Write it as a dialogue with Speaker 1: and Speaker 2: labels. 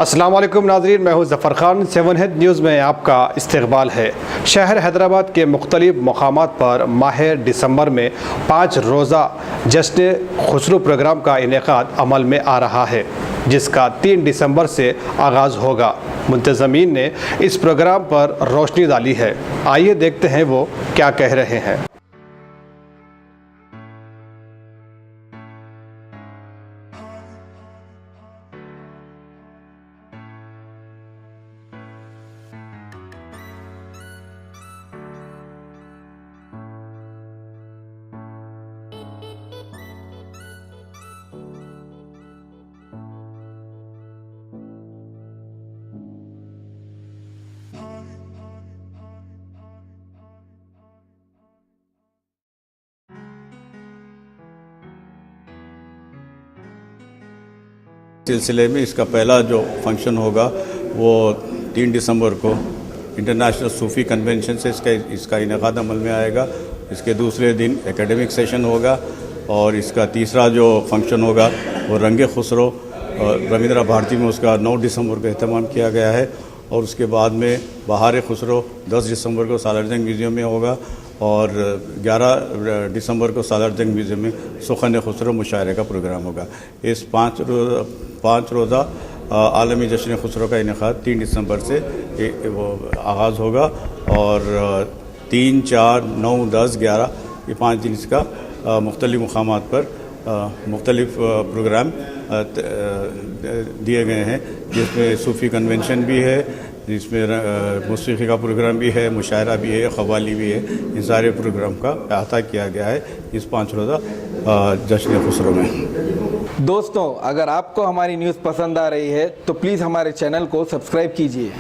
Speaker 1: अस्सलाम वालेकुम नाज़रीन, मैं हूँ ज़फ़र खान। 7 हिंद न्यूज़ में आपका इस्तक़बाल है। शहर हैदराबाद के मुख्तलिफ़ मकामात पर माह दिसंबर में 5 रोज़ा जश्न खुसरू प्रोग्राम का इनेकाद अमल में आ रहा है, जिसका 3 दिसंबर से आगाज़ होगा। मुंतज़मीन ने इस प्रोग्राम पर रोशनी डाली है। आइए देखते हैं वो क्या कह रहे हैं।
Speaker 2: सिलसिले में इसका पहला जो फंक्शन होगा वो 3 दिसंबर को इंटरनेशनल सूफ़ी कन्वेंशन से इसका इनेकाद अमल में आएगा। इसके दूसरे दिन एकेडमिक सेशन होगा और इसका तीसरा जो फंक्शन होगा वो रंगे खुसरो रविंद्र भारती में उसका 9 दिसंबर को एहतमाम किया गया है। और उसके बाद में बहार खुसरो 10 दिसंबर को सालारजंग म्यूज़ियम में होगा और 11 दिसंबर को सालारजंग म्यूज़ियम में सुखन खुसरो मुशायरे का प्रोग्राम होगा। इस 5 रोज़ा आलमी जश्न खुसरो का इनेकाद 3 दिसंबर से वो आगाज़ होगा और 3, 4, 9, 10, 11 ये 5 दिन इसका मुख्तलिफ़ मुकामात पर मुख्तलिफ़ प्रोग्राम दिए गए हैं, जिसमें सूफ़ी कन्वेंशन भी है, जिसमें मौसीक़ी का प्रोग्राम भी है, मुशायरा भी है, क़व्वाली भी है। इन सारे प्रोग्राम का अहाता किया गया है इस 5 रोज़ा जश्न खुसरो में।
Speaker 3: दोस्तों, अगर आपको हमारी न्यूज़ पसंद आ रही है तो प्लीज़ हमारे चैनल को सब्सक्राइब कीजिए।